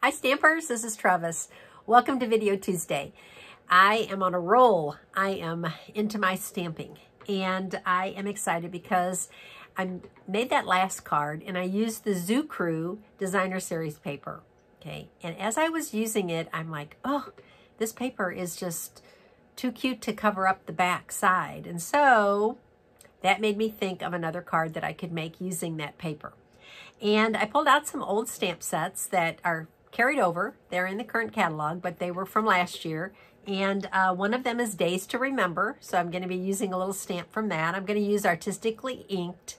Hi Stampers, this is Trevis. Welcome to Video Tuesday. I am on a roll. I am into my stamping and I am excited because I made that last card and I used the Zoo Crew Designer Series paper. Okay, and as I was using it, I'm like, oh, this paper is just too cute to cover up the back side. And so that made me think of another card that I could make using that paper. And I pulled out some old stamp sets that are carried over. They're in the current catalog, but they were from last year. And one of them is Days to Remember. So I'm going to be using a little stamp from that. I'm going to use Artistically Inked.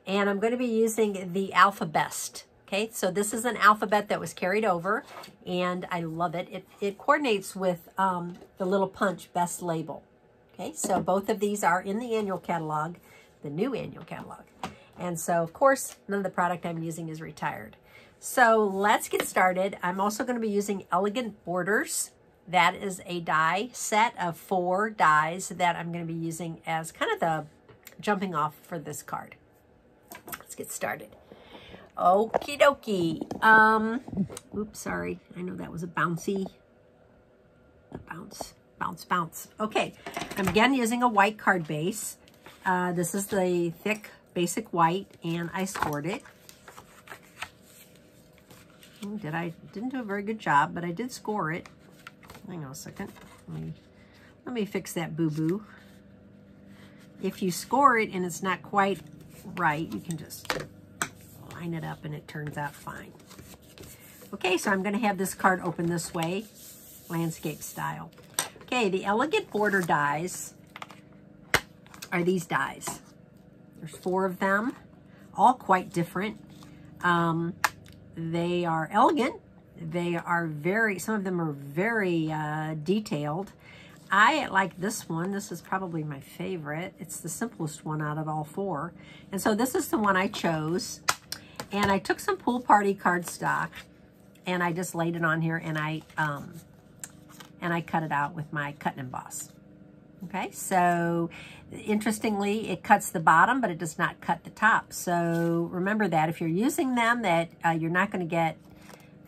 And I'm going to be using the Alphabest. Okay, so this is an alphabet that was carried over. And I love it. It coordinates with the little punch Best Label. Okay, so both of these are in the annual catalog, the new annual catalog. And so, of course, none of the product I'm using is retired. So let's get started. I'm also going to be using Elegant Borders. That is a die set of 4 dies that I'm going to be using as kind of the jumping off for this card. Let's get started. Okie dokie. Oops, sorry. I know that was a bouncy. Bounce. Okay, I'm again using a white card base. This is the thick basic white, and I scored it. Didn't do a very good job, but I did score it. Hang on a second. Let me fix that boo-boo. If you score it and it's not quite right, you can just line it up and it turns out fine. Okay, so I'm going to have this card open this way, landscape style. Okay, the Elegant Border dies are these dies. There's 4 of them, all quite different. They are elegant. They are some of them are very detailed. I like this one. This is probably my favorite. It's the simplest one out of all 4. And so this is the one I chose. And I took some Pool Party cardstock and I just laid it on here and I cut it out with my cut and emboss. Okay, so interestingly, it cuts the bottom, but it does not cut the top. So remember that if you're using them, that you're not going to get,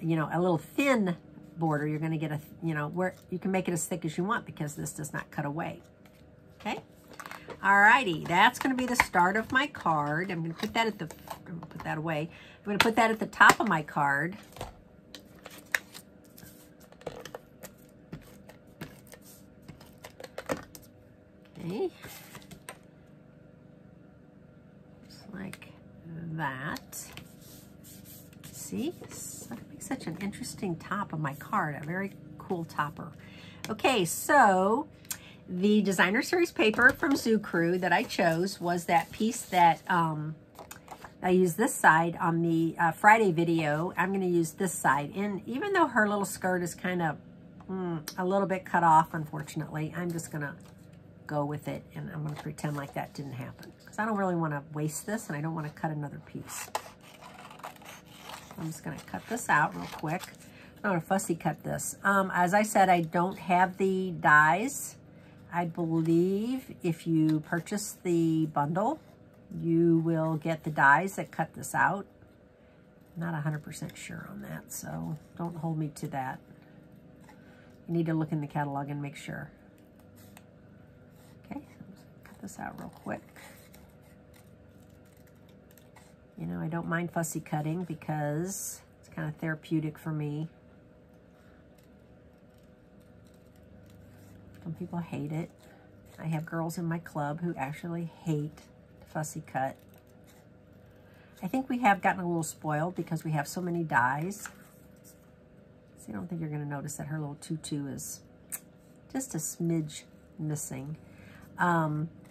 you know, a little thin border. You're going to get a, you know, where you can make it as thick as you want because this does not cut away. Okay, alrighty, that's going to be the start of my card. I'm going to put that at the, I'm going to put that away. I'm going to put that at the top of my card. Okay, just like that. See, that makes such an interesting top of my card, a very cool topper. Okay, so the Designer Series paper from Zoo Crew that I chose was that piece that I used this side on the Friday video. I'm going to use this side, and even though her little skirt is kind of a little bit cut off, unfortunately, I'm just going to go with it, and I'm going to pretend like that didn't happen because I don't really want to waste this and I don't want to cut another piece. I'm just going to cut this out real quick. I'm going to fussy cut this. As I said, I don't have the dies. I believe if you purchase the bundle, you will get the dies that cut this out. I'm not 100% sure on that, so don't hold me to that. You need to look in the catalog and make sure. Okay, so I'm just gonna cut this out real quick. You know, I don't mind fussy cutting because it's kind of therapeutic for me. Some people hate it. I have girls in my club who actually hate to fussy cut. I think we have gotten a little spoiled because we have so many dies. So I don't think you're going to notice that her little tutu is just a smidge missing.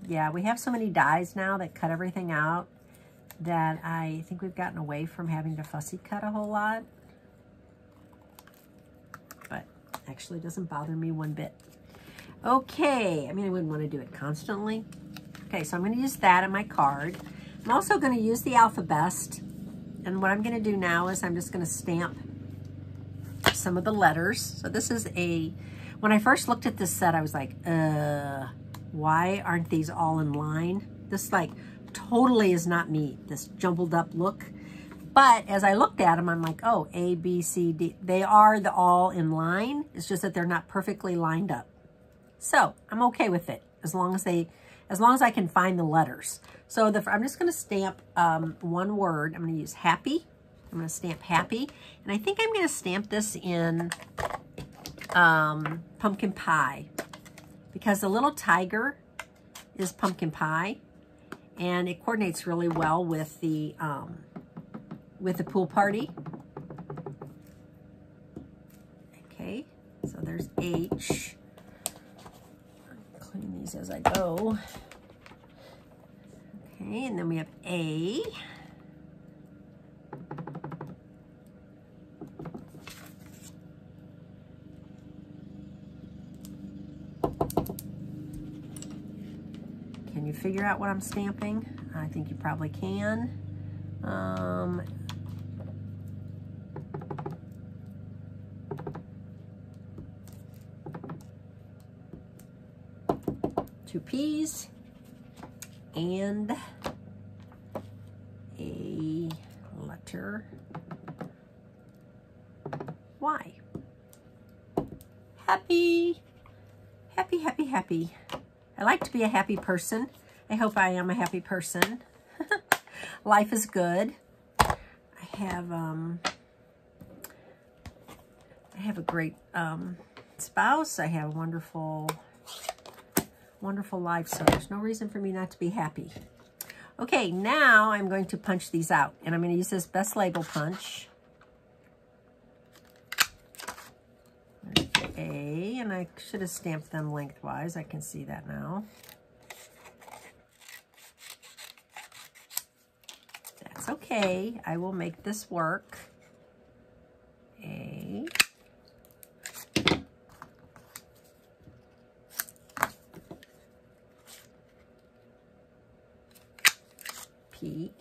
Yeah, we have so many dies now that cut everything out that I think we've gotten away from having to fussy cut a whole lot. But actually it doesn't bother me one bit. Okay, I mean, I wouldn't want to do it constantly. Okay, so I'm going to use that in my card. I'm also going to use the Alphabest. And what I'm going to do now is I'm just going to stamp some of the letters. So this is when I first looked at this set, I was like, why aren't these all in line? This like totally is not me, this jumbled up look. But as I looked at them, I'm like, oh, A, B, C, D. They are all in line. It's just that they're not perfectly lined up. So I'm okay with it as long as I can find the letters. So I'm just going to stamp one word. I'm going to use happy. I'm going to stamp happy. And I think I'm going to stamp this in pumpkin pie, because the little tiger is pumpkin pie, and it coordinates really well with the pool party. Okay, so there's H. I'll clean these as I go. Okay, and then we have A. Can you figure out what I'm stamping? I think you probably can. Two P's and a letter Y. Happy, happy, happy, happy. I like to be a happy person. I hope I am a happy person. Life is good. I have a great spouse. I have a wonderful life, so there's no reason for me not to be happy. Okay, now I'm going to punch these out, and I'm going to use this Best Label punch. A, and I should have stamped them lengthwise. I can see that now. That's okay. I will make this work. A. P.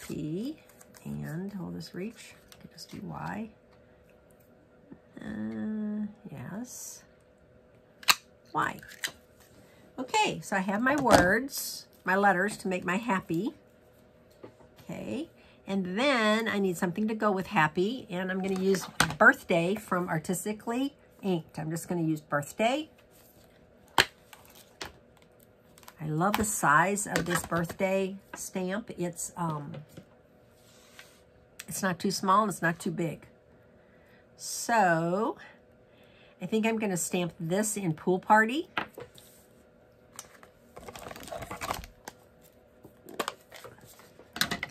P, and hold this reach. I can just do Y. Yes. Y. Okay, so I have my words, my letters to make my happy. Okay, and then I need something to go with happy, and I'm going to use birthday from Artistically Inked. I'm just going to use birthday. I love the size of this birthday stamp. It's not too small and it's not too big. So I think I'm going to stamp this in Pool Party.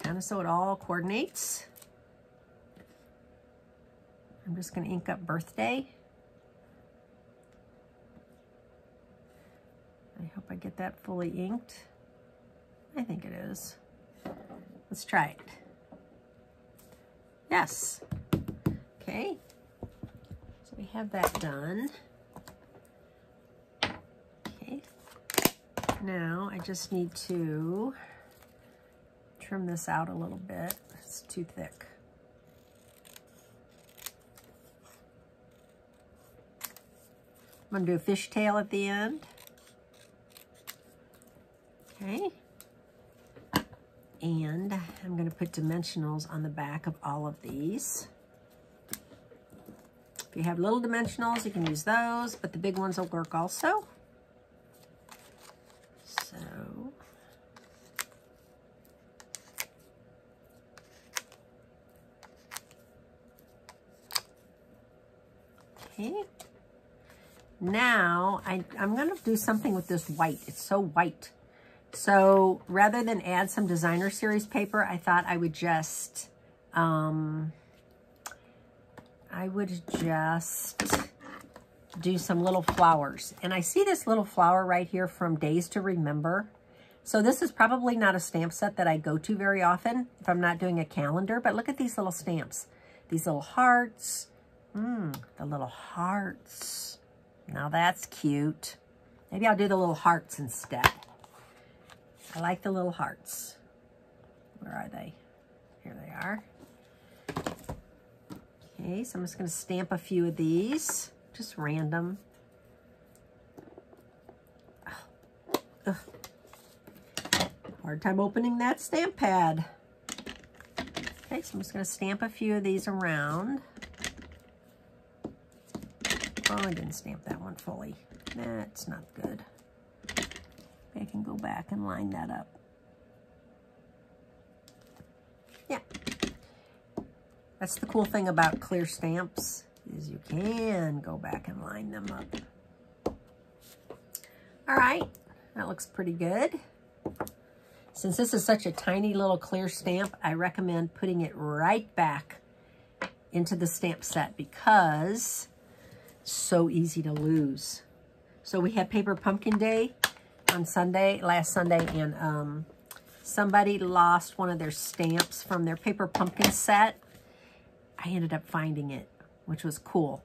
Kind of so it all coordinates. I'm just going to ink up birthday. I hope I get that fully inked. I think it is. Let's try it. Yes. Okay. So we have that done. Okay. Now I just need to trim this out a little bit. It's too thick. I'm going to do a fishtail at the end. Okay. And I'm going to put dimensionals on the back of all of these. If you have little dimensionals, you can use those, but the big ones will work also. So, okay. Now, I'm going to do something with this white. It's so white. So rather than add some designer series paper, I thought I would just, do some little flowers. And I see this little flower right here from Days to Remember. So this is probably not a stamp set that I go to very often if I'm not doing a calendar, but look at these little stamps. These little hearts. The little hearts. Now that's cute. Maybe I'll do the little hearts instead. I like the little hearts. Where are they? Here they are. Okay, so I'm just going to stamp a few of these. Just random. Ugh. Hard time opening that stamp pad. Okay, so I'm just going to stamp a few of these around. Oh, I didn't stamp that one fully. That's not good. I can go back and line that up. Yeah. That's the cool thing about clear stamps, is you can go back and line them up. All right, that looks pretty good. Since this is such a tiny little clear stamp, I recommend putting it right back into the stamp set because it's so easy to lose. So we had Paper Pumpkin Day on Sunday, last Sunday, and somebody lost one of their stamps from their Paper Pumpkin set. I ended up finding it, which was cool.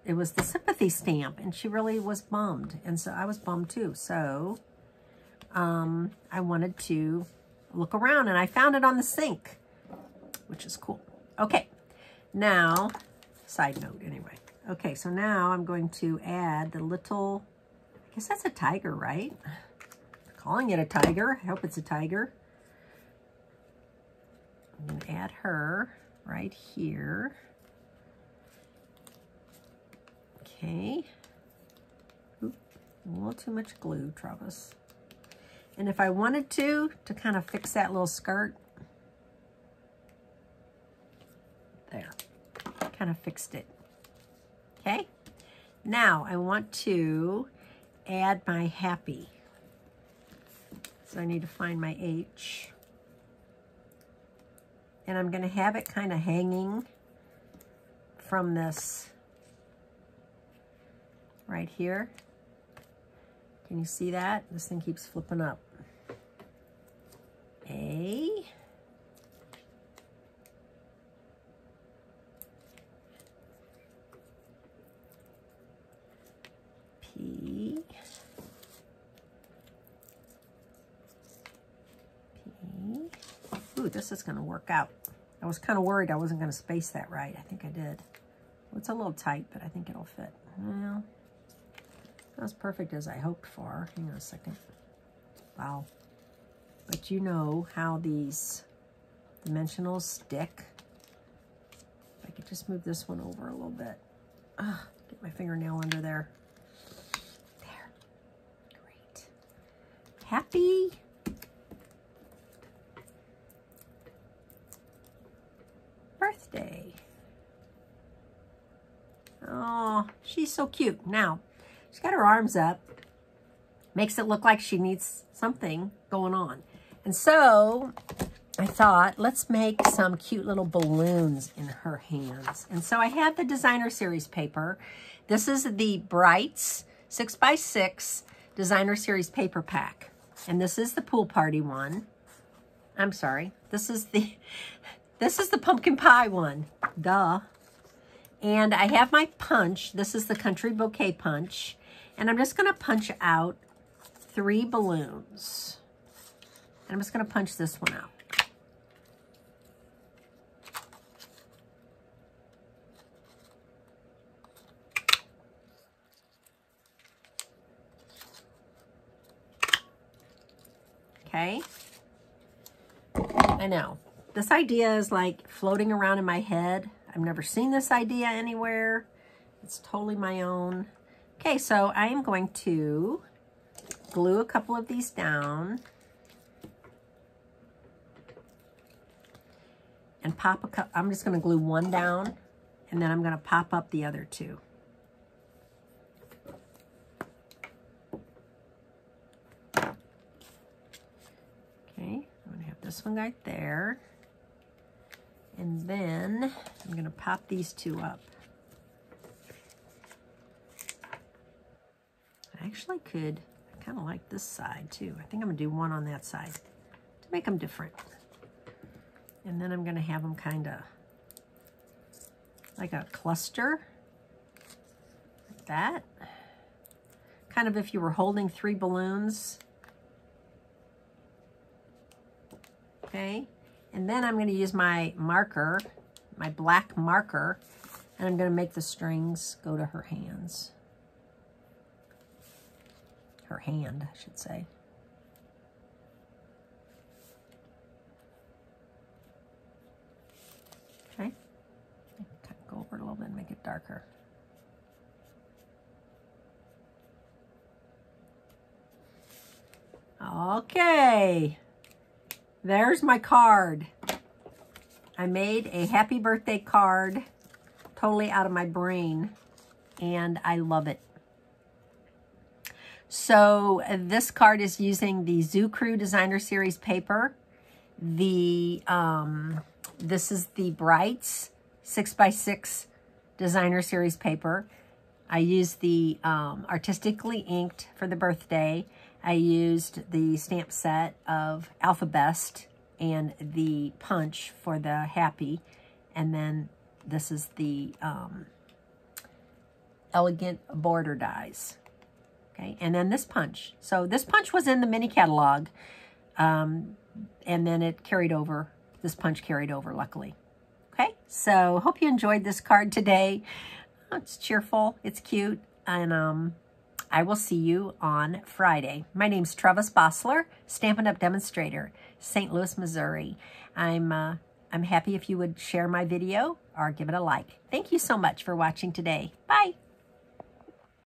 It was the sympathy stamp, and she really was bummed, and so I was bummed too. So I wanted to look around, and I found it on the sink, which is cool. Okay, now, side note anyway. Okay, so now I'm going to add the little, I guess that's a tiger, right? I'm calling it a tiger. I hope it's a tiger. I'm going to add her right here. Okay. Oop, a little too much glue, Trevis. And if I wanted to kind of fix that little skirt, there, kind of fixed it. Okay, now I want to add my happy. So I need to find my H. And I'm going to have it kind of hanging from this right here. Can you see that? This thing keeps flipping up. A. P. P. Ooh, this is going to work out. I was kind of worried I wasn't going to space that right. I think I did. Well, it's a little tight, but I think it'll fit. Well, not as perfect as I hoped for. Hang on a second. Wow. But you know how these dimensionals stick. If I could just move this one over a little bit. Get my fingernail under there. There. Great. Happy. Birthday. Oh, she's so cute. Now, she's got her arms up. Makes it look like she needs something going on. And so I thought, let's make some cute little balloons in her hands. And so I had the Designer Series paper. This is the Brights 6x6 Designer Series paper pack. And this is the pool party one. I'm sorry. This is the pumpkin pie one. Duh. And I have my punch. This is the Country Bouquet punch. And I'm just going to punch out 3 balloons. And I'm just going to punch this one out. Okay. I know. This idea is like floating around in my head. I've never seen this idea anywhere. It's totally my own. Okay, so I am going to glue a couple of these down. And pop a couple. I'm just going to glue one down, and then I'm going to pop up the other 2. Okay, I'm going to have this one right there. And then I'm going to pop these 2 up. I actually could, I kind of like this side too. I think I'm going to do one on that side to make them different. And then I'm going to have them kind of like a cluster, like that. Kind of if you were holding 3 balloons. Okay, and then I'm going to use my marker, my black marker, and I'm going to make the strings go to her hands. her hand, I should say. Okay. Go over it a little bit and make it darker. Okay. There's my card. I made a happy birthday card totally out of my brain, and I love it. So this card is using the Zoo Crew Designer Series paper. This is the Brights 6x6 Designer Series paper. I used the Artistically Inked for the birthday. I used the stamp set of Alphabest and the Punch for the Happy. And then this is the Elegant Border Dies. Okay, and then this punch. So this punch was in the mini catalog, and then it carried over. This punch carried over, luckily. Okay, so hope you enjoyed this card today. It's cheerful, it's cute, and I will see you on Friday. My name's Trevis Bossler, Stampin' Up! Demonstrator, St. Louis, Missouri. I'm happy if you would share my video or give it a like. Thank you so much for watching today. Bye.